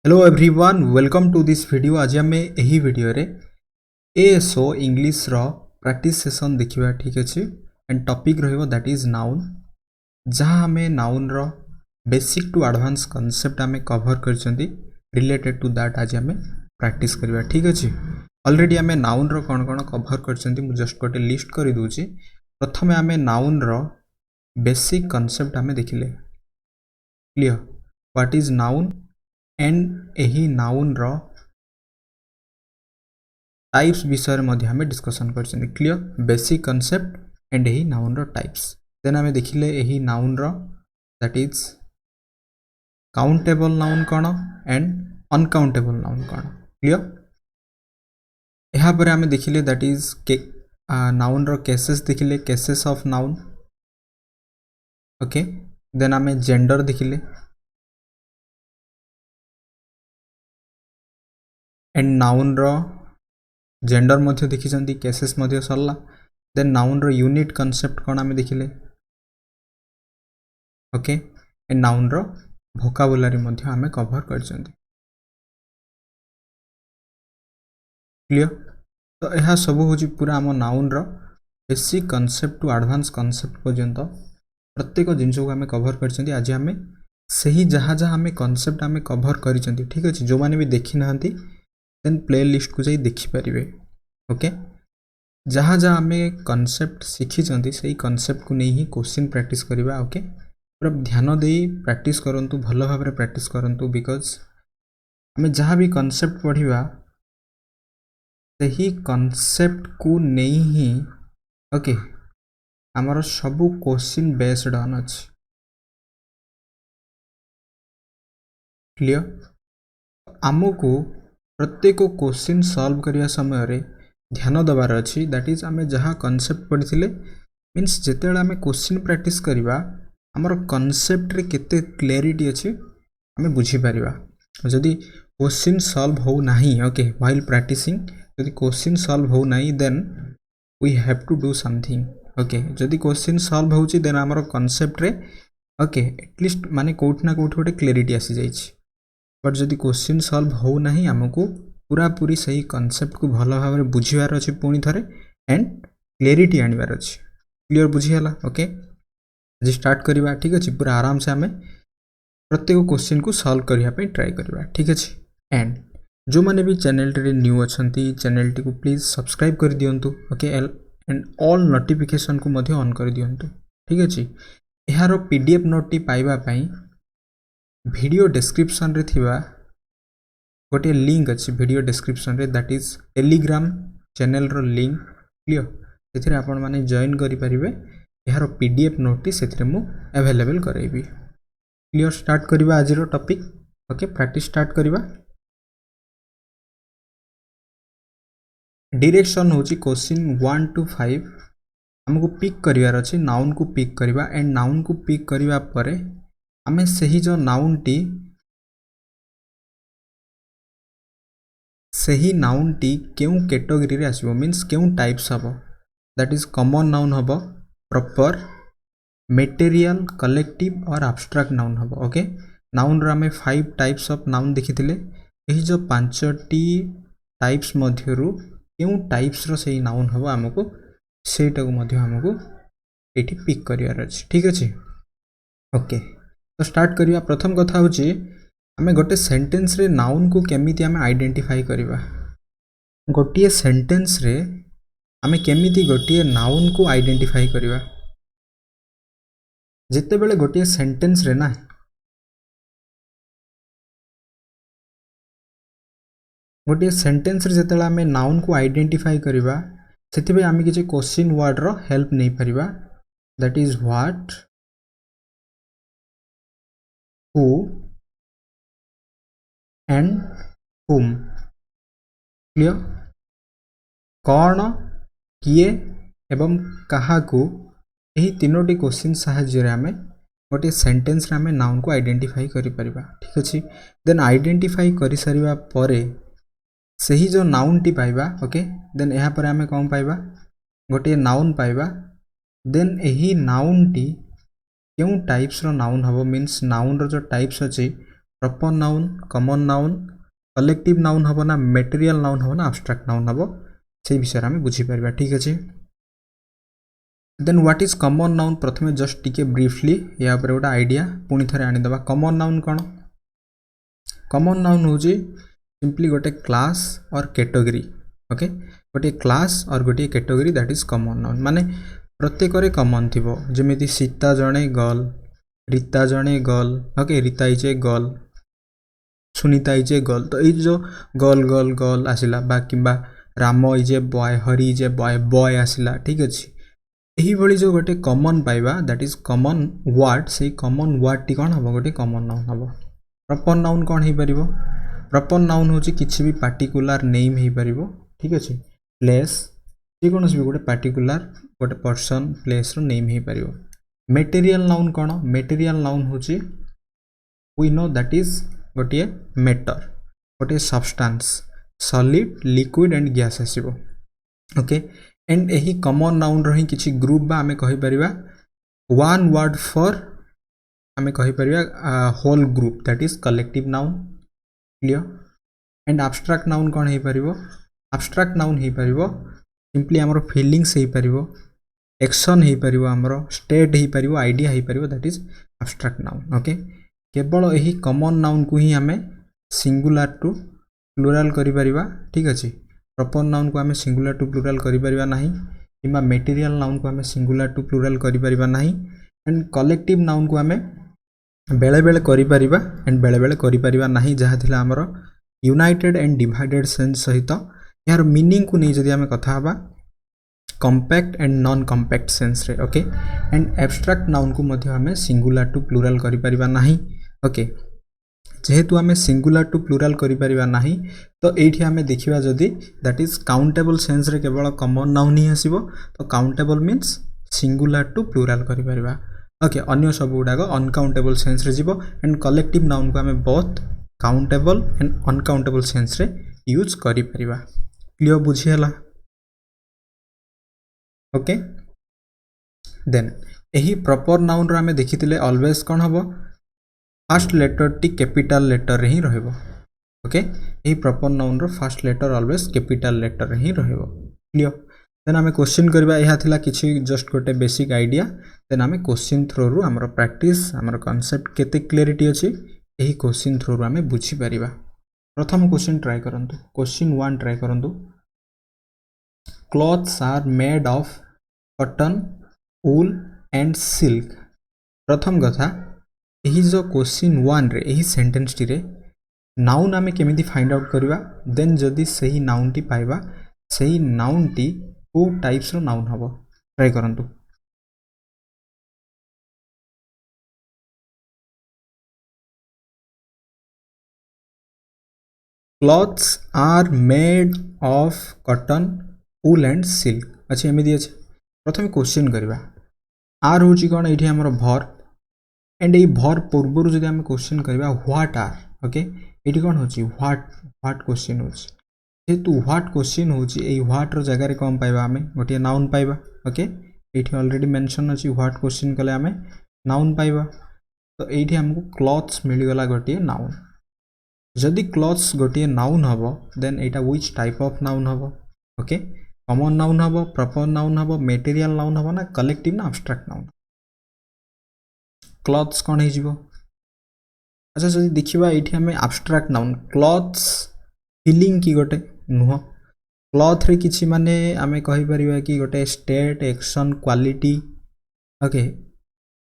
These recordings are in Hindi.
Hello everyone welcome to this video. आज आम यही वीडियो रे एएसओ इंग्लिश रो प्रैक्टिस सेशन देखिबा। ठीक अच्छे एंड टॉपिक रहिबो दैट इज नाउन, जहाँ आम नाउन रो बेसिक टू एडवांस कांसेप्ट आम कवर करछंती रिलेटेड टू दैट आज आम प्रैक्टिस करबा। ठीक अच्छे ऑलरेडी आम नाउन रो कौन कौन कवर करछंती मु जस्ट गोटे लिस्ट कर दूची। प्रथमे आम नाउन रो बेसिक कांसेप्ट आम देखिले। Clear what is noun and यही नाउन रो टाइप्स विषय में हमें डिस्कशन कर। क्लियर बेसिक कांसेप्ट एंड यही नाउन रो टाइप्स। देन आम देखिले यही नाउन रो दैट इज काउंटेबल नाउन कौन एंड अनकाउंटेबल नाउन कौन। क्लियर यहाँ पर आम देखिले दैट इज नाउन रो केसेस देखिले, cases of noun. Okay then आम जेंडर देखिले एंड नाउन रो जेंडर मध्य देखी केसेस मध्य सरला। देन नाउन रो यूनिट कांसेप्ट कौन आम देखिले। ओके एंड नाउन रो वोकाबुलारी मध्य आम कवर कर। क्लियर तो यह सब हूँ पूरा आम नाउन रो basic concept to advance concept पर्यंत प्रत्येक जिनस को आम कवर कर। आज आम सही जहाँ जहाँ आम कांसेप्ट आम कवर कर। ठीक अच्छे जो मैंने भी देखी ना देन प्ले लिस्ट को जाई देखिपारे। ओके जहाँ जहाँ आम कॉन्सेप्ट शिखी से कॉन्सेप्ट को नहीं ही क्वेश्चन प्रैक्टिस करवा। ओके पूरा ध्यान दे प्रैक्टिस करंतु, भल भाव में प्रैक्टिस करंतु, बिकॉज आम जहाँ भी कॉन्सेप्ट पढ़ा सही कॉन्सेप्ट को नहीं ही ओके आमर सबू क्वेश्चन बेस्ड ऑन अच्छी। क्लियर आमको प्रत्येक क्वेश्चन सॉल्व करने समय रे ध्यान दबार अच्छी। दैट इज आम जहाँ कॉन्सेप्ट पढ़ी मीन्स जिते आम क्वेश्चन प्रैक्टिस करवा आमर कॉन्सेप्ट रे केते क्लैरिटी अच्छी आम बुझीपर। जदि क्वेश्चन सॉल्व हो नहीं ओके व्हाइल प्रैक्टिसिंग जदि क्वेश्चन सॉल्व हो नहीं then we have to do something. Okay जदि क्वेश्चन सॉल्व हो देन आमर कॉन्सेप्ट रे ओके एटलिस्ट माने कोठ ना कोठ गोटे क्लैरिटी आसी जाइछि। बट जदि क्वेश्चन सॉल्व हो नहीं आमको पूरा पूरी सही कॉन्सेप्ट को भल भाव में बुझीबार अच्छे पुणी थे एंड क्लैरिटी आनिबार अच्छे। क्लियर बुझीगला। ओके आज स्टार्ट करवा। ठीक अच्छे पूरा आराम से आम प्रत्येक क्वेश्चन को सॉल्व करने ट्राई करवा। ठीक अच्छे एंड जो मैंने भी चैनल टे न्यू अच्छा चैनल टी को प्लीज सब्सक्राइब कर दिंतु। ओके एंड ऑल नोटिफिकेशन को मध्य ऑन कर दिंतु। ठीक अच्छे यार पीडीएफ नोट टी पाइबापी वीडियो डिस्क्रिप्शन रे थिबा गोटे लिंक अच्छी वीडियो डिस्क्रिप्शन रे दैट इज टेलीग्राम चैनल रो लिंक। क्लियर से आपण माने जॉइन करि परिबे। यार पीडीएफ नोट टी सेथिरे मु अवेलेबल करैबी। क्लियर स्टार्ट करबा आज रो टॉपिक। ओके प्रैक्टिस स्टार्ट करबा। डायरेक्शन होची क्वेश्चन 1 to 5 हमको पिक करिवार अछि। नाउन को पिक करबा एंड नाउन को पिक करबा परे आमे सही जो नाउन टी केउ कैटेगरी रे आसीबो मींस केउ टाइप्स हबो। दैट इज कॉमन नाउन हबो, प्रॉपर, मटेरियल, कलेक्टिव और एब्स्ट्रैक्ट नाउन हबो। ओके नाउन रो आमे 5 टाइप्स ऑफ नाउन देखिथिले। एही जो 5टी टाइप्स मध्यरु केउ टाइप्स रो सही नाउन हबो हमको सेटा को मध्य हमको एठी पिक करिवार अछि। ठीक अछि ओके तो स्टार्ट करिया। प्रथम कथा होची आमे गोटे सेंटेंस रे नाउन को केमिति आमे आइडेंटिफाई करिवा। गोटे सेंटेंस रे आमे केमिति गोटे नाउन को आइडेंटिफाई करिवा। जिते बेले गोटे सेंटेंस रे ना गोटे सेंटेंस रे जते आमे नाउन को आइडेंटिफाई करिवा सेति बे आमे किछि क्वेश्चन वर्ड रो हेल्प नै परिबा। That is what, who and whom। Clear कौन, किए एवं कहा को यही तीनोटी क्वेश्चन साहाय्य रे आमे गोटे सेंटेंस रे आमे नाउन को आइडेंटिफाई करि परिबा। ठीक अछि देन आइडेंटिफाई करि सारिबा परे सही जो नाउन टी पाइबा। ओके देन यहाँ पर आमे कौन पाइबा गोटे नाउन पाइबा। देन यही नाउन टी केउ टाइप्स रो नाउन हबो मींस नाउन रो जो टाइप्स अछि proper noun common noun collective noun हम ना मटेरियल नाउन हम ना एब्स्ट्रैक्ट नाउन हम से विषय आम बुझीपर ठीक अच्छे then what is common noun प्रथमे जस्ट टिके ब्रीफली या गोटे आइडिया पुणी थे आनीदे कॉमन नाउन कौन कॉमन नाउन हूँ सिंपली गोटे क्लास और कैटेगरी ओके गोटे क्लास और गोटे category that is common noun माने प्रत्येक कॉमन थी जमी सीता जड़े गर्ल रीता जड़े girl okay Rita is a girl Sunita is a girl तो ये जो गर्ल गर्ल गर्ल आसला कि Ram is a boy Hari is a boy boy आसला ठीक अच्छे यही भली जो गोटे कॉमन पाइबा दैट इज कॉमन वर्ड से कॉमन वर्ड टी कौन हम गोटे कॉमन नाउन हम प्रॉपर नाउन कौन हो पार प्रॉपर नाउन हूँ किसी भी पार्टिकुलर नेम हो पार ठीक अच्छे प्लेस जेकोसी भी गोटे पार्टिकुलर गोटे पर्सन प्लेस रो नेम हो पार मटेरियल नाउन कौन मटेरियल नाउन हूँ वी नो दैट इज गोटे मैटर गोटे substance solid liquid and gas आसो ओके एंड यही कॉमन नाउन रही किसी ग्रुप बा आमे कहि परिबा वन वर्ड फॉर आमे कहि परिबा whole group that is collective noun clear and abstract noun कौन हो पारिबो एब्स्ट्रैक्ट नाउन हो पारिबो सिंपली हमरो फीलिंग्स हो पारिबो एक्शन हो पारिबो हमरो स्टेट हो पारिबो आइडिया हो पारिबो that is abstract noun okay केवल यही कॉमन नाउन को ही आमे सिंगुलर टू प्लुरल करि परिबा ठीक अछि प्रॉपर नाउन को आमे सिंगुलर टू प्लुरल करि परिबा नाही किंबा मटेरियल नाउन को आमे सिंगुलर टू प्लुरल करि परिबा नाही एंड कलेक्टिव नाउन को आमे बेले बेले करि परिबा एंड बेले बेले करि परिबा नाही जहा थिला हमरो यूनाइटेड एंड डिवाइडेड सेंस सहित यार मीनिंग को नहीं जदि आमे कथा हबा compact and non compact sense रे ओके एंड एब्स्ट्रैक्ट नाउन को मध्य आमे सिंगुलर टू प्लुरल करि परिबा नाही ओके जेहेतु आमे सिंगुलर टू प्लुरल करि परिबा नाही तो एठी आमे देखिबा जदि दैट इज काउंटेबल सेंस रे केवल कॉमन नाउन ही आसीबो तो countable means singular to plural करि परिबा ओके अन्य सब गुडाक अनकाउंटेबल सेंस रे जीवो एंड कलेक्टिव नाउन को आमे both countable and uncountable sense रे यूज करि परिबा क्लियर बुझी हला ओके देन एही प्रॉपर नाउन रो आमे देखितिले ऑलवेज कोन हबो फर्स्ट लेटर टी कैपिटल लेटर ही रहइबो ओके यही प्रॉपर नाउन रो first letter always capital letter ही रहइबो क्लियर देन आमे क्वेश्चन करबा एहा थिला किछि जस्ट गोटे बेसिक आइडिया देन आमे क्वेश्चन थ्रो रु हमर प्रैक्टिस हमर कांसेप्ट केते क्लैरिटी अछि एही क्वेश्चन थ्रो रु आमे बुझी परिबा प्रथम क्वेश्चन ट्राई करंतु क्वेश्चन 1 ट्राई करंतु clothes are made of cotton wool and silk प्रथम कथा यही जो क्वेश्चन 1 रे यही सेंटेंस टी रे नाउन आमे केमिति फाइंड आउट करबा देन जदि सही नाउन टी पाइबा सही नाउन टी को टाइप्स रो नाउन हबो ट्राई करंतु clothes are made of cotton wool and silk अच्छा एमिति अछि प्रथम क्वेश्चन करबा आर होची कोन एठी हमर वर्ब एंड ये भर पूर्व जब आम क्वेश्चन करवा व्हाट आर ओके ये कौन हो व्हाट क्वेश्चन हो जेहेतु व्हाट क्वेश्चन हो व्हाट रो जगह कौन पाइबा आम गोटे नाउन पाइबा ओके ये ऑलरेडी मेंशन अच्छी व्हाट क्वेश्चन कले आम नाउन पाइबा तो ये आमको क्लॉथ्स मिलगला गोटे नाउन जदि क्लॉथ्स गोटे नाउन हम देन यहाँ व्हिच टाइप ऑफ नाउन हम ओके कॉमन नाउन हम प्रॉपर नाउन हम मटेरियल नाउन हम ना कलेक्टिव ना एब्स्ट्रैक्ट नाउन क्लॉथ्स कौन हो अच्छा जब देखा ये आम एब्स्ट्रैक्ट नाउन क्लॉथ्स फीलिंग की गोटे नुह क्लॉथ रे किछि माने आमे कहि परिबा कि गोटे स्टेट एक्शन क्वालिटी ओके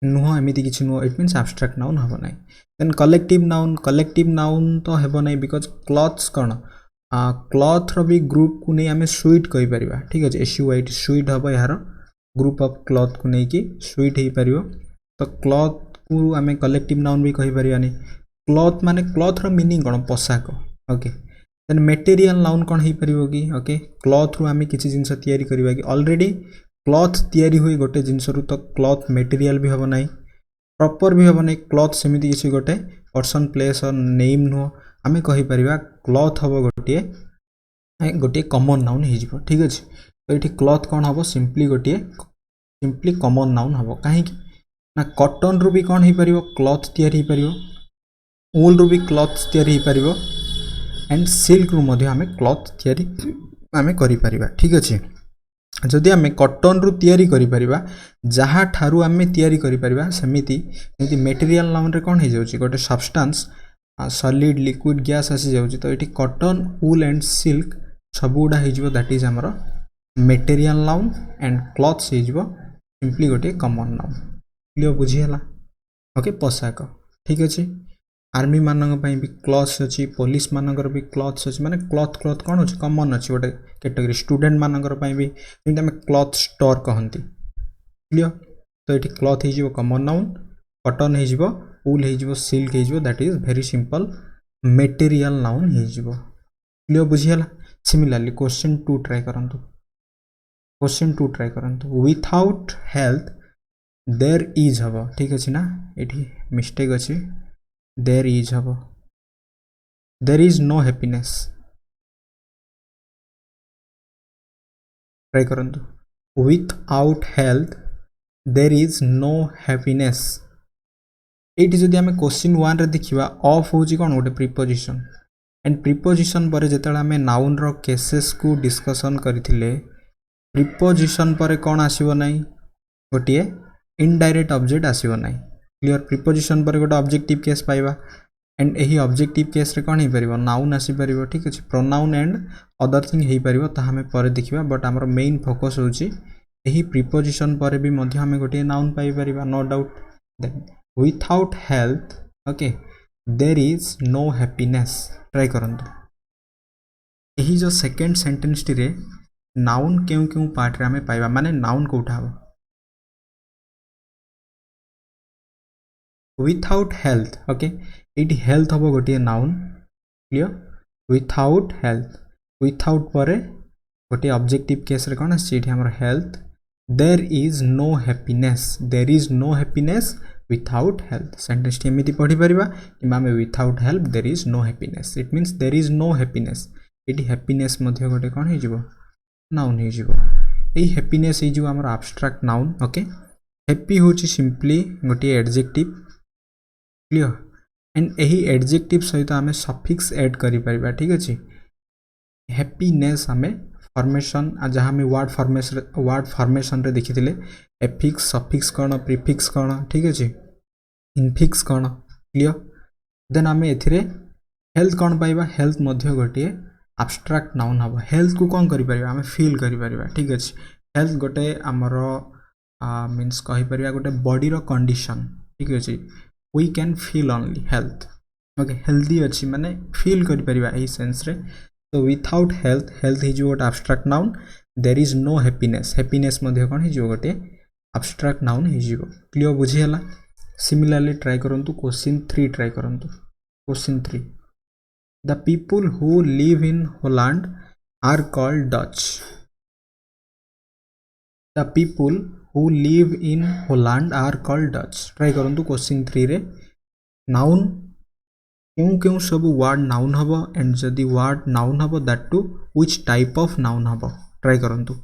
नुह एमिति किछि नुह इट मीन्स एब्स्ट्रैक्ट नाउन हबो नै देन कलेक्टिव नाउन तो हेबो नै बिकॉज क्लॉथ्स कौन क्लॉथ रो भी ग्रुप को नहीं आमे स्वीट कहि परिबा ठीक अछि एसयूआईटी स्वीट हबो यार ग्रुप ऑफ क्लॉथ को नहीं कि स्वीट हे परिबो तो क्लॉथ को आमे कलेक्टिव नाउन भी कहि परिबानी क्लॉथ माने क्लॉथ रो मीनिंग कोन पोशाक ओके देन मटेरियल नाउन कोन हे परिबो कि ओके क्लॉथ रो आमे किछि जिंस तयारी करबा कि ऑलरेडी क्लॉथ तयारी होई गोटे जिंस रो तो क्लॉथ मटेरियल भी हबो नै प्रॉपर भी हबो नै क्लॉथ सेमिति किछि गोटे पर्सन प्लेस और नेम नो आमे कहि परिबा क्लॉथ हबो गोटे कॉमन नाउन हे जिवो ठीक अछि तो एठी क्लॉथ कोन हबो सिंपली कॉमन नाउन हबो काहे कि ना कॉटन रो भी कौन हो पारिबो क्लॉथ तैयारी हो पारिबो ऊल रू भी क्लॉथ्स तैयारी हो पारिबो एंड सिल्क रू मध्य आमे क्लॉथ तैयारी आमे करि परिबा ठीक अछि जदि आमे कॉटन रू तैयारी करि परिबा जहा ठारू आमे तैयारी करि परिबा समिति जेति मटेरियल नाउन रे कोन हे जाउची गोटे सब्सटेंस सॉलिड लिक्विड गैस आसी जाउची तो एठी कॉटन वूल एंड सिल्क सबुडा हे जिवो दैट इज हमर मटेरियल नाउन एंड क्लॉथ्स हे जिवो सिंपली गोटे कॉमन नाउन क्लियर बुझी हला ओके पोशाक ठीक अछि आर्मी मानक पई भी क्लॉथ्स अछि पुलिस मानकर भी क्लॉथ्स अछि माने क्लॉथ कोन अछि कॉमन अछि गोटे कैटेगरी स्टूडेंट मानकर पई भी जेंति हम क्लॉथ स्टोर कहंती क्लियर तो एठी क्लॉथ हे जिवो कॉमन नाउन कॉटन हे जिवो वूल हे जिवो सिल्क हे जिवो that is very simple material noun हे जिवो क्लियर बुझी हला सिमिलरली क्वेश्चन 2 ट्राई करंतु क्वेश्चन 2 ट्राई करंतु विथआउट हेल्थ देयर इज हबो ठीक अछि ना एठी मिस्टेक अछि देयर इज हबो there is no happiness try करंतु without health there is no happiness एठी जदि हमें क्वेश्चन 1 रे देखिबा ऑफ होची कोन गोटे प्रीपोजिशन एंड प्रीपोजिशन पर जेतला हमें नाउन रो केसेस को डिस्कशन करथिले प्रीपोजिशन पर कोन आसीबो नै गोटे इनडायरेक्ट ऑब्जेक्ट आसीबो नै क्लियर प्रीपोजिशन पर गोटे ऑब्जेक्टिव केस पाइबा एंड एही ऑब्जेक्टिव केस रे कोन हे परिबो नाउन आसी परिबो ठीक अछि प्रोनाउन एंड अदर थिंग हे परिबो ता हमें पर देखिबा बट हमर मेन फोकस होची एही प्रीपोजिशन पर भी मध्य हमें गोटे नाउन पाइ परिबा no doubt then without health okay there is no happiness try करंतु एही जो सेकंड सेंटेंस टी रे नाउन केउ केउ पार्ट रे हमें पाइबा माने नाउन कोठा हो without health okay it health हबो गोटे noun clear without health without परे गोटे ऑब्जेक्टिव केस रे कोन आसी इठी हमर health there is no happiness without health sentence टी एमिति पढी परिबा किबा हम without health there is no happiness it means there is no happiness इठी हैप्पीनेस मध्ये गोटे कोन हे जिवो नाउन हे जिवो एई हैप्पीनेस हे जिवो हमर एब्स्ट्रैक्ट नाउन ओके हैप्पी होची सिंपली गोटे एडजेक्टिव क्लियर एंड एही एडजेक्टिव सहित आमे सफिक्स ऐड करि परिबा ठीक अछि हैप्पीनेस हमें फॉर्मेशन जहाँ हमें वर्ड फॉर्मेशन रे देखिथिले एफिक्स सफिक्स कोन प्रीफिक्स कोन ठीक अछि इनफिक्स कोन क्लियर देन हमें एथिरे हेल्थ कोन पाइबा हेल्थ मध्ये गोटे एब्स्ट्रैक्ट नाउन हबो हेल्थ को कोन करि परिबा हमें फील करि परिबा ठीक अछि हेल्थ गोटे हमरो मींस कहि परिबा गोटे बॉडी रो कंडीशन ठीक अछि we can feel only health okay healthy अच्छी माने feel करि परिबा एही सेंस रे so without health is what abstract noun there is no happiness मध्ये कोन हिजो गोटे abstract noun हिजो क्लियर बुझी हला सिमिलरली ट्राई करंतु क्वेश्चन 3 ट्राई करंतु question 3 the people who live in Holland are called Dutch the people who live in Holland are called Dutch try करंतु क्वेश्चन 3 रे नाउन क्यों क्यों सब वर्ड नाउन हबो एंड जदी वर्ड नाउन हबो that to which type of noun हबो ट्राई करंतु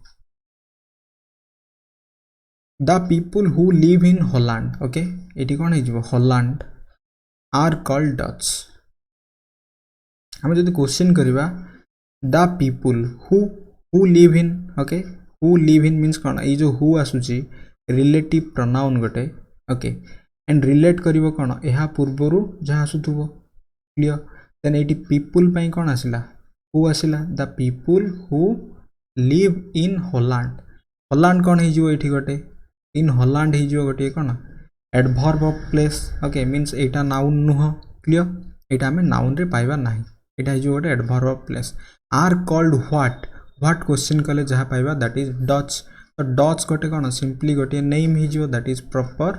the people who live in Holland okay एटी कोन हे जिवो Holland are called Dutch हम जदी क्वेश्चन करबा the people who live in okay who live in means कोन ए जो who आसुची रिलेटिव प्रोनाउन गोटे ओके एंड रिलेट करिवो कोन एहा पूर्वरु जहा आसुथुबो क्लियर देन एटी पीपल पई कोन आसिला हु आसिला the people who live in Holland कोन हे जिवो एठी गोटे इन होलैंड हे जिवो गोटे कोन adverb of place okay means एटा नाउन नुह क्लियर एटा हमें नाउन रे पाइबा नाही एटा हे जिवो गोटे adverb of place are called what question कले जहा पाइबा दैट इज डच तो डच गोटे कोन सिंपली गोटे नेम हे जिवो दैट इज प्रॉपर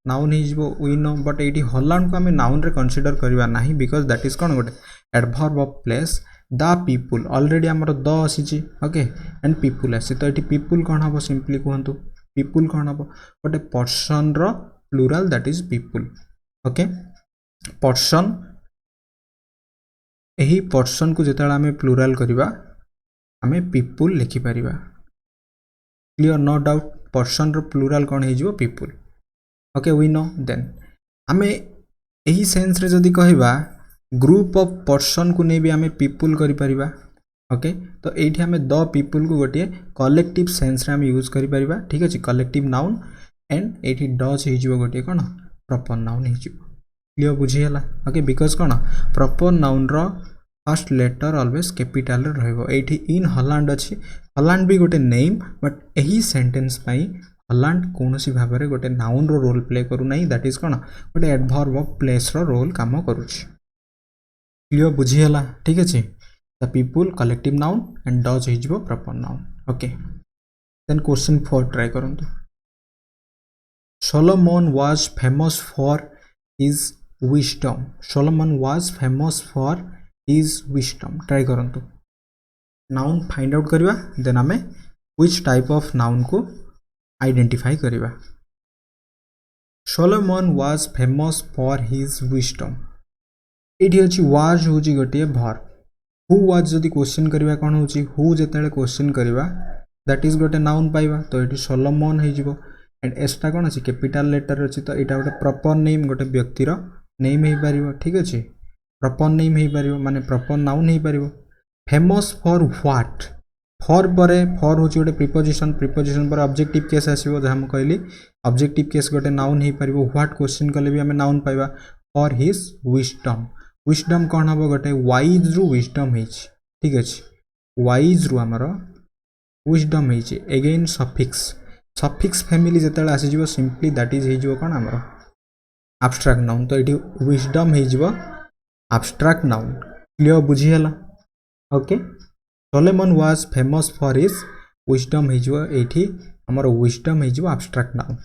नाउन हे जिवो वी नो बट एटी होलैंड को हमें नाउन रे कंसीडर करबा नाही बिकॉज़ दैट इज कोन गोटे adverb of place the people already हमर द आसीची ओके एंड पीपल आसी तो एटी पीपल कोन हबो सिंपली कहंतु पीपल कोन हबो गोटे पर्सन रो plural that is people okay person एही पर्सन को जेताला हमें प्लुरल करबा हमें पीपल लिखि परिबा क्लियर नो डाउट पर्सन रो प्लुरल कोन हे जिवो people okay we know then हमें यही सेन्स रे जदि कहबा ग्रुप ऑफ पर्सन को नहीं भी आमे पीपुल करि परिबा ओके तो एठी आमे द पीपुल को गोटे कलेक्टिव सेन्स रे आमे यूज करि परिबा ठीक अछि कलेक्टिव नाउन एंड एठी डज हे जिवो गोटे कोन प्रॉपर नाउन हे जिवो क्लियर बुझी हला ओके बिकॉज़ कोन प्रॉपर नाउन रो फर्स्ट लेटर ऑलवेज कैपिटल रे रहबो एठी इन हॉलैंड अछि हॉलैंड भी गोटे नेम बट एही सेंटेंस पई हॉलैंड कोनोसी भाबरे गोटे नाउन रो रोल प्ले करू नाही दैट इज कोन गोटे एडवर्ब ऑफ प्लेस रो रोल काम करूछि क्लियर बुझी हला ठीक अछि the people collective noun and Dutch हे जिवो proper noun okay then question 4 try करंतु Solomon was famous for his wisdom. Solomon was famous for his wisdom. Try करंतु noun find out करिवा then आमे which type of noun को identify करिवा Solomon was famous for his wisdom. एठी अछि was होची गोटे verb who was जदि क्वेश्चन करिवा कोन होची who जेतेले क्वेश्चन करिवा that is गोटे noun पाइबा तो एठी Solomon हे जिवो एंड एस्टा कोन अछि कैपिटल लेटर अछि तो एटा गोटे प्रॉपर नेम गोटे व्यक्ति रो नेम हे परिबो ठीक अछि प्रॉपर नेम हे परिबो माने प्रॉपर नाउन हे परिबो फेमस फॉर व्हाट फॉर परे फॉर होची गोटे प्रीपोजिशन पर ऑब्जेक्टिव केस आसीबो जहा हम कहली ऑब्जेक्टिव केस गोटे नाउन हे परिबो व्हाट क्वेश्चन कले भी हमें नाउन पाइबा फॉर हिज विजडम विजडम कोन हबो गोटे वाइज रु विजडम हेछि ठीक अछि वाइज रु हमरो विजडम हेछि अगेन सफिक्स फैमिली जेतेले आसी जिवो सिंपली दैट इज हे जिवो कोन हमरो एब्स्ट्रैक्ट नाउन तो एठी विजडम हे जिवो एब्स्ट्रैक्ट नाउन क्लियर बुझी हला okay Solomon was famous for his wisdom हे जिवो एठी हमरो विजडम हे जिवो एब्स्ट्रैक्ट नाउन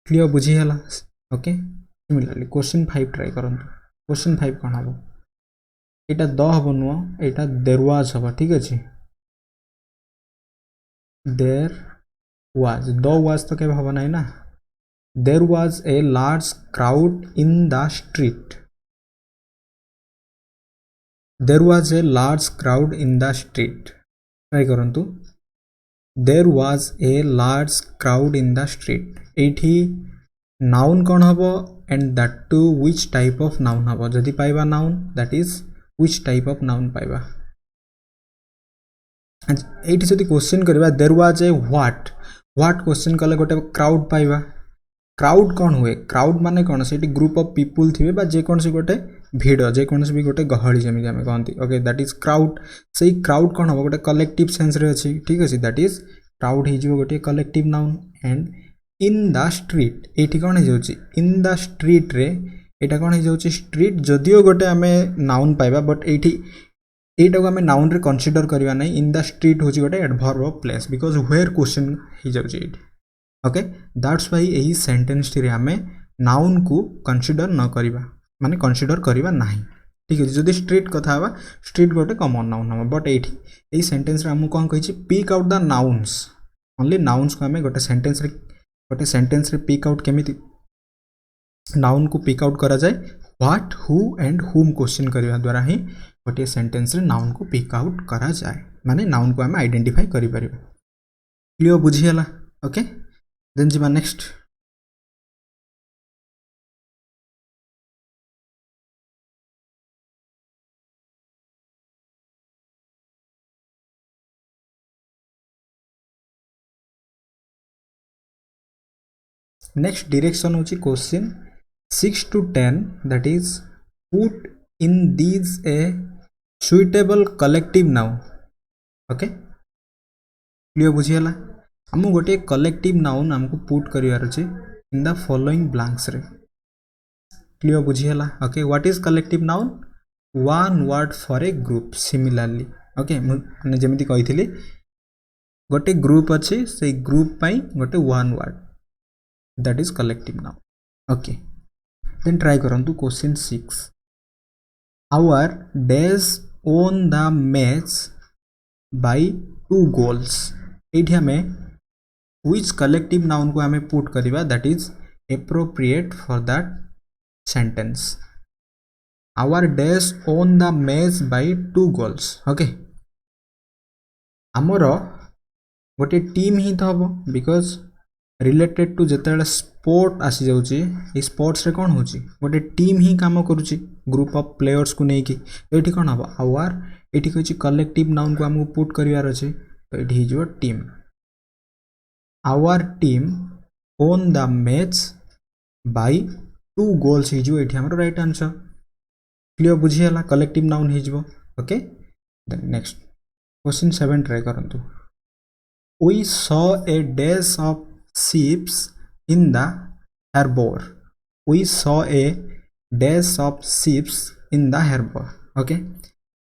क्लियर बुझी हला ओके सिमिलरली क्वेश्चन 5 ट्राई करंतु क्वेश्चन 5 कोन हबो एटा द हबो नो एटा देयर वाज हबो ठीक अछि देयर was the was तो क्या भावना है ना there was a large crowd in the street there was a large crowd in the street try करंतु there was a large crowd in the street एठी noun कौन हबो and that too which type of noun हबो जदि पाइबा noun that is which type of noun पाइबा एठी जदि क्वेश्चन करबा there was a what question कले गोटे क्राउड पाइबा क्राउड कौन हुए क्राउड माने कौन से ग्रुप ऑफ पीपुल थिबे बा जे कौन से गोटे भीड़ जे कौन से भी गोटे गहली जमी हमें कहती ओके दैट इज क्राउड सही क्राउड कौन हम गोटे कलेक्टिव सेंस रे अछि ठीक अछि दैट इज क्राउड हे जिवो गोटे collective noun and in the street एठी कौन हे जाउची इन द स्ट्रीट रे एटा कौन हे जाउची स्ट्रीट जदियो गोटे हमें नाउन पाइबा बट एठी एटा को हमें नाउन रे कंसीडर करबा नै इन द स्ट्रीट होची गोटे adverb of place because where question ही जाउची एठी ओके दैट्स व्हाई एही सेंटेंस रे हमें नाउन को कंसीडर न करबा माने कंसीडर करबा नाही ठीक है जदि स्ट्रीट कथा हवा स्ट्रीट गोटे कॉमन नाउन हम बट एठी एही सेंटेंस रे हम कोन कहिछि pick out the nouns only nouns को हमें गोटे सेंटेंस रे पिक आउट केमिति नाउन को पिक आउट करा जाय what who and whom question करबा द्वारा ही गोटे सेंटेंस रे नाउन को पिक आउट करा जाए माने नाउन को हम आइडेंटिफाई करि परिबा क्लियर बुझी हला ओके देन जिबा नेक्स्ट नेक्स्ट डायरेक्शन होची question 6 to 10 that is put in these a suitable collective noun okay clear बुझी हला हम गोटे कलेक्टिव नाउन हमको पुट करिवार अछि इन द फॉलोइंग ब्लैंक्स रे क्लियर बुझी हला okay what is collective noun one word for a group similarly okay माने जेमिति कहिथिली गोटे ग्रुप अछि से ग्रुप पई गोटे one word that is collective noun okay then try करंतु question 6 our days won the match by 2 goals एठी हमें which collective noun को हमें पुट करिबा that is appropriate for that sentence our days on the match by 2 goals okay हमरो गोटे टीम ही तो हबो because रिलेटेड टू जिते स्पोर्ट आसी जाऊँगी ये स्पोर्ट्स रे कौन होची गोटे टीम ही काम करुच्ची ग्रुप ऑफ प्लेयर्स को लेकिन तो ये कौन हम आवर ये कही कलेक्टिव नाउन को आमको पुट करार अच्छे तो ये हो team our team won the match by 2 goals हो राइट आंसर क्लियर बुझीगला कलेक्टिव नाउन हो okay then next question 7 try करंतु we saw a dash of ships in the harbor we saw a dash of ships in the harbor okay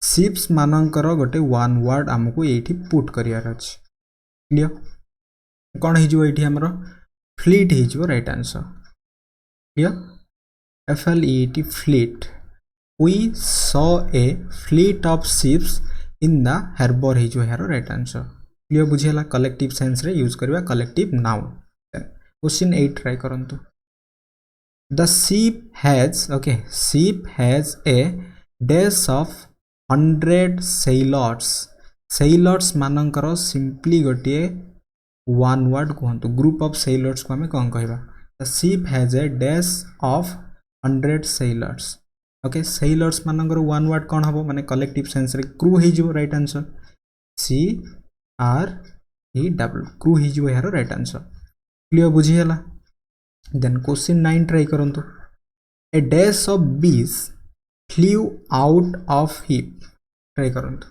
ships मानकर गोटे वन वर्ड आमको ये पुट करार अच्छे क्लियर कौन हो आमर फ्लीट हो right answer clear FLEET fleet we saw a fleet of ships in the harbor हो यार राइट आंसर क्लियर बुझीगला कलेक्टिव सेंस रे यूज करवा कलेक्टिव नाउन क्वेश्चन 8 ट्राई करंतु the ship has a dash of 100 sailors मानकर सिंपली गोटे वन वर्ड कहतु ग्रुप ऑफ सेलर्स को आम कौन कहवा the ship has a dash of 100 sailors okay sailors मानकर वन वर्ड कौन हम माने कलेक्टिव सेंस रे क्रू हो राइट आंसर CREW क्रू हो यार right answer clear बुझीगला then question 9 try करंतु a dash of bees flew out of hive try करंतु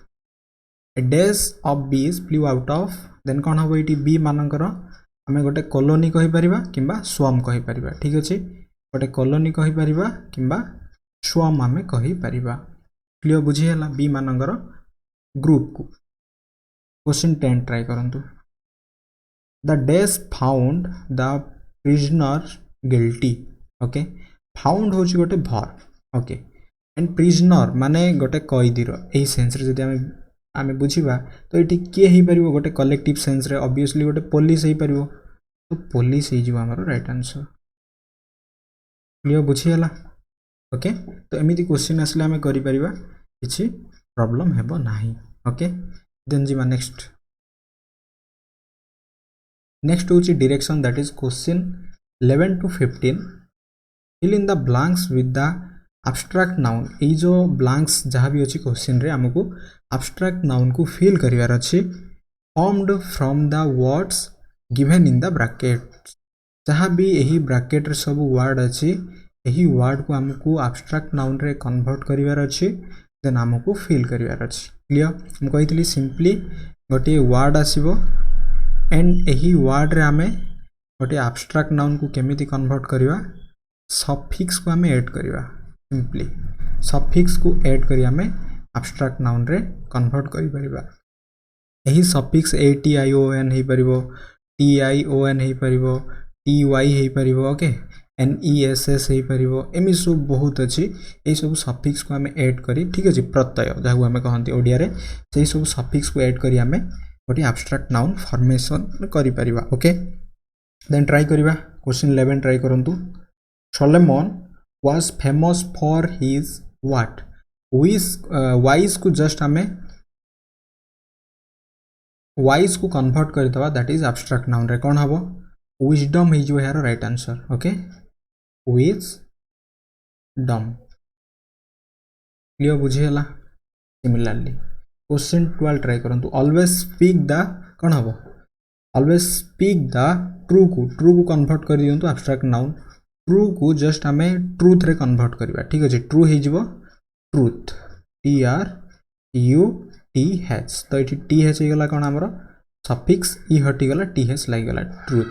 a dash of bees flew out of then कौन हम ये बी मानकर आम गोटे कॉलोनी कहि परिबा किंबा स्वम कहि परिबा ठीक अच्छे गोटे कॉलोनी कहि परिबा किंबा स्वम आम कहि परिबा क्लियर बुझीगला बी मानकर ग्रुप को क्वेश्चन 10 ट्राई करंतु the dash found the prisoner guilty okay found हूँ गोटे भर ओके एंड प्रिजनर माने गोटे कैदीर यही सेन्स रे जदि आम बुझा तो ये किए हो पार गोटे कलेक्टिव सेन्स रे ऑब्वियसली गोटे पुलिस हो पार तो पुलिस हो राइट आंसर क्लियर बुझीगला ओके तो एमती क्वेश्चन आसले आम कर किसी प्रॉब्लम हेबो नाही ओके देन जीवा नेक्स्ट हूँ direction that is question 11 to 15 fill in the blanks with the abstract noun ये जो ब्लैंक्स जहाँ भी अच्छी क्वेश्चन रे हमको एब्स्ट्रैक्ट नाउन को फिल करिवार अच्छी formed from the words given in the bracket जहाँ भी यही ब्रैकेट सब वर्ड अच्छी यही वर्ड को हमको एब्स्ट्रैक्ट नाउन रे कन्वर्ट करिवार अच्छी देन हमको फिल करिवार अच्छी क्लियर मुझे कही सिंपली गोटे वर्ड आसीबो एंड यही वर्ड रे आमे गोटे एब्स्ट्रैक्ट नाउन को केमिति कन्वर्ट करिवा सफिक्स को आमे ऐड करिवा सिंपली सफिक्स को ऐड करी आमे एब्स्ट्रैक्ट नाउन रे कन्वर्ट करि परिबा यही सफिक्स ATION हे परिबो TION हे परिबो TY हे परिबो ओके NESS हे परिबो एमि सब बहुत अच्छी ये सब सफिक्स को आमे ऐड करी ठीक अछि प्रत्यय जाहु आमे कहंती ओडिया रे सेही सब सफिक्स को ऐड करी आमे गोटे एब्स्ट्रैक्ट नाउन फॉर्मेशन करि परिबा ओके देन ट्राई करिबा क्वेश्चन 11 ट्राई करंतु Solomon was famous for his what wise को जस्ट आमे वाइज को कन्वर्ट कर दवा दैट इज एब्स्ट्रैक्ट नाउन रे कौन हबो विजडम हे जो यार right answer okay wisdom clear बुझीगला सिमिलरली क्वेश्चन 12 ट्राई करंतु ऑलवेज स्पीक द कौन हम ऑलवेज स्पीक द ट्रू को कन्वर्ट कर दियंतु एब्स्ट्रैक्ट नाउन ट्रू को जस्ट आम ट्रूथ रे कन्वर्ट करवा ठीक अच्छे ट्रू हो ट्रूथ TRUTH तो ये TH होगा कौन आमर सफिक्स इ हटिगला TH लगिगला truth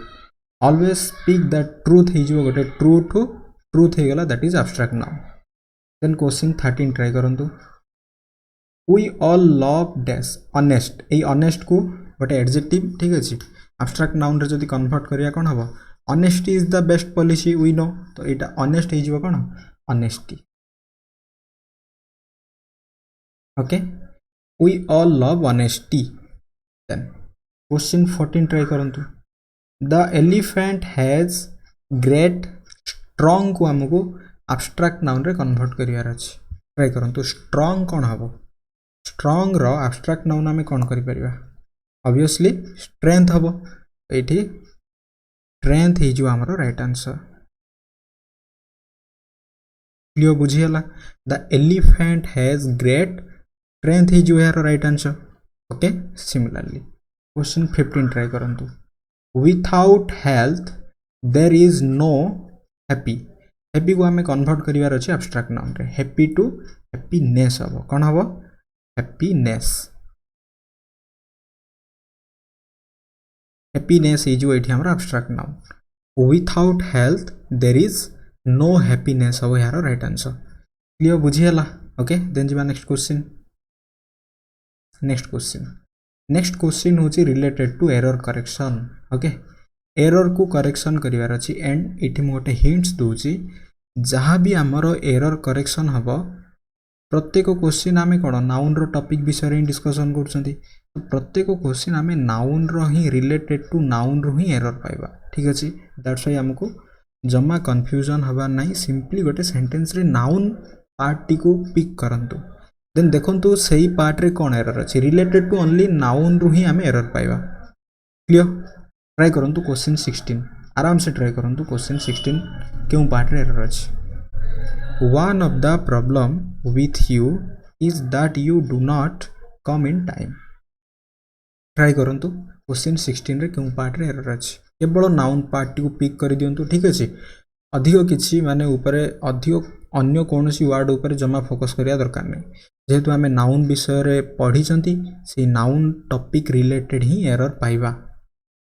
always speak the truth हो गोटे ट्रू टू ट्रूथ होगा that is abstract noun then question 13 try करंतु we all love dash honest ये ऑनेस्ट को गोटे एडजेक्टिव ठीक अच्छे एब्स्ट्रैक्ट नाउन रे जदि कन्वर्ट करिया कौन हम honesty is the best policy we know तो यहाँ ऑनेस्ट हो कौन honesty okay we all love honesty then question 14 try करंतु the elephant has great strong को आमको एब्स्ट्रैक्ट नाउन रे कन्वर्ट करियार अछि ट्राई करंतु स्ट्रॉन्ग कौन हम स्ट्रॉन्ग रो एब्स्ट्रैक्ट नाउन आम कौन करि परिबा ऑब्वियसली स्ट्रेंथ हम ये स्ट्रेंथ हे जो हमरो राइट आंसर क्लियर बुझीगला the elephant has great strength हे जो यार right answer okay similarly question 15 try करंतु without health there is no happy happy को हमें कन्वर्ट करिवार अछि एब्स्ट्रैक्ट नाउन रे हैप्पी टू हैप्पीनेस हबो कोन हबो हैप्पीनेस हैप्पीनेस इज जो एठी हमरा abstract noun without health there is no happiness हबो यार राइट आंसर क्लियर बुझियला ओके देन जिबा नेक्स्ट क्वेश्चन होची related to error correction okay error को करेक्शन करिवार अछि एंड एठी म गोटे हिंट्स दोची जहाँ भी हमरो एरर करेक्शन हबो प्रत्येक क्वेश्चन आमे कोन नाउन रो टॉपिक विषय रे डिस्कशन करछंती प्रत्येक क्वेश्चन आमे नाउन रो ही रिलेटेड टू नाउन रो ही एरर पाइबा ठीक अछि दैट्स व्हाई हमको जम्मा कंफ्यूजन हबा नाही सिंपली गोटे सेंटेंस रे नाउन पार्ट टी को पिक करंतु देन देखंतु सही पार्ट रे कोन एरर अछि रिलेटेड टू ओनली नाउन रो ही आमे एरर पाइबा क्लियर ट्राई करंतु क्वेश्चन 16 आराम से ट्राई करंतु क्वेश्चन 16 क्यों पार्ट रे एरर अछि one of the problem with you is that you do not come in time try करंतु क्वेश्चन 16 रे क्यों पार्ट रे एरर अछि केवल नाउन पार्ट को पिक कर दियंतु ठीक अछि अधिक किछि माने ऊपर अधिक अन्य कोनोसी वर्ड ऊपर जमा फोकस करिया दरकार नै जेहेतु हमें नाउन विषय रे पढी चंती से नाउन टॉपिक रिलेटेड ही एरर पाइबा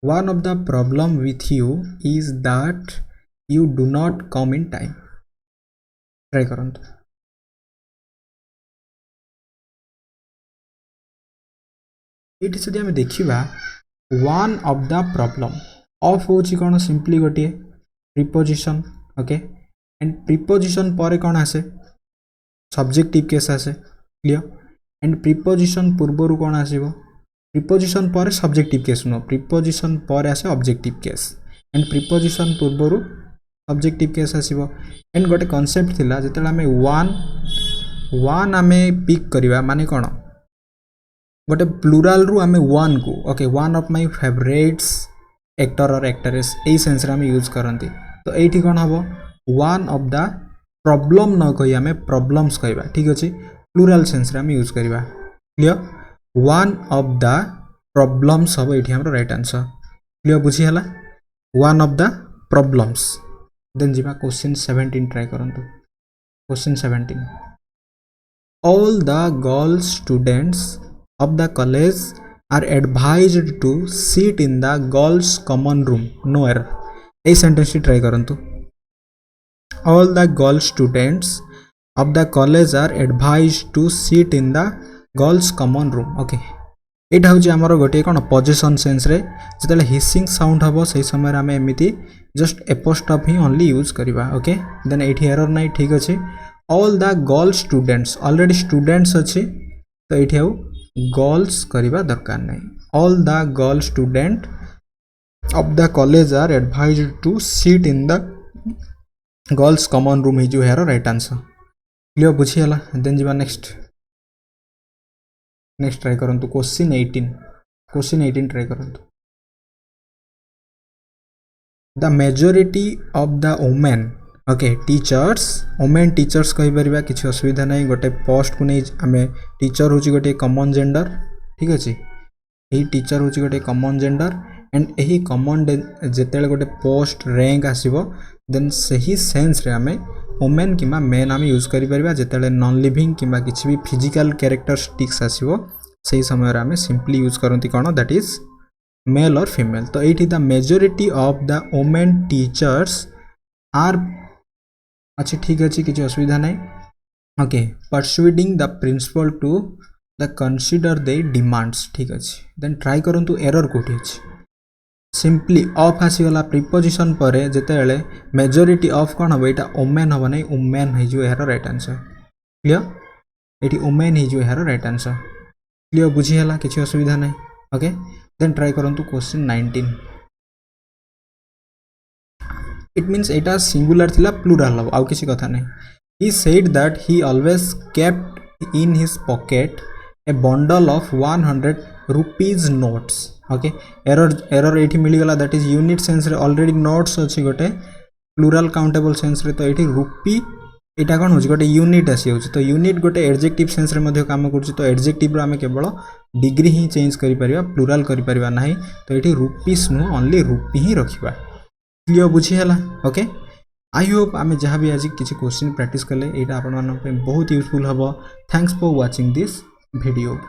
one of the problem with you is that you do not come in time try करंतु एठी से हम देखिबा one of the problem of होची कोन सिंपली गोटे प्रीपोजिशन ओके एंड प्रीपोजिशन पर कोन आसे सब्जेक्टिव केस आसे क्लियर एंड प्रीपोजिशन पूर्वरु कोन आसीबो प्रीपोजिशन पर सब्जेक्टिव केस नो प्रीपोजिशन पर आसे ऑब्जेक्टिव केस एंड प्रीपोजिशन पूर्वरु ऑब्जेक्टिव केस आसीबो एंड गोटे कांसेप्ट थिला जेतेला हमें वन हमें पिक करिवा माने कोन गोटे प्लुरल रु हमें वन को okay one of my favourites actor और एक्ट्रेस ए सेंस रे हमें यूज करंती तो एठी कोन हबो वन ऑफ द प्रॉब्लम न कहि हमें प्रॉब्लम्स कहबा ठीक अछि प्लुरल सेंस रे हमें यूज करिवा clear one of the problems हबो एठी हमरो राइट आंसर क्लियर बुझी हला one of the problems then जिबा क्वेश्चन 17 ट्राई करंतु question 17 all the girls students of the college are advised to sit in the girls common room no error a sentence tea try करंतु all the girls students of the college are advised to sit in the girls common room okay एटा होची हमर गोटे कोन पोजीशन सेंस रे जतले हिसिंग साउंड हबो सही समय रे हम एमिति जस्ट एपोस्ट्रोफ ही ओनली यूज करिवा ओके देन एठी एरर नै ठीक अछि all the girls students already students अछि तो एठी आउ गर्ल्स करिबा दरकार नै all the girl student of the college are advised to sit in the girls common room ही जो है राइट आंसर क्लियर बुझी हला देन जिबा नेक्स्ट ट्राई करंतु क्वेश्चन 18 ट्राई करंतु the majority of the women okay teachers women teachers कहि परिबा किछि असुविधा नै गोटे पोस्ट को नै हमें टीचर होची गोटे कॉमन जेंडर ठीक अछि एही टीचर होची गोटे कॉमन जेंडर एंड एही कॉमन जेतेले गोटे पोस्ट रैंक आसीबो देन सही सेंस रे हमें वुमेन किमा मेन हम यूज करि परिबा जेतेले नॉन लिविंग किमा किछि भी फिजिकल कैरेक्टरिस्टिक्स आसीबो सही समय रे हमें सिंपली यूज करंती कोन दैट इज मेल और फीमेल तो एठी the majority of the women teachers are अच्छा ठीक अच्छे किसी असुविधा नहीं okay persuading the principal to the consider they demands ठीक अच्छे देन ट्राई करंतु एरर कोठी अछि सिंपली ऑफ आसीगला प्रीपोजिशन पर जेतेले मेजॉरिटी ऑफ कोन हबो एटा वुमेन हबो नै वुमेन हे जो एरर राइट आंसर क्लियर एटी वुमेन हे जो एरर राइट आंसर क्लियर बुझी हला किसी असुविधा नहीं ओके देन ट्राई करंतु question 19 it means Etah singular थिला प्लुरल हबो आउ किसी कथा नै he said that he always kept in his pocket A bundle of 100 rupees notes okay error ये मिलगला दैट इज यूनिट सेंस रे ऑलरेडी नोट्स अच्छी गोटे प्लूराल काउंटेबल सेंस रे तो ये रुपी यहाँ कौन हो गोटे यूनिट आसी हो तो यूनिट गोटे एडजेक्टिव सेंस रे मध्य काम कर तो एडजेक्टिव आम केवल डिग्री ही चेंज करिपरिबा प्लूराल करिपरिबा नाही तो ये रुपीस नु ओनली रुपी ही रखिबा क्लियर बुझीगला ओके आई होप आम जहाँ भी आज किसी क्वेश्चन प्रैक्टिस कले यहाँ आपण बहुत यूजफुल हम thanks for watching this video.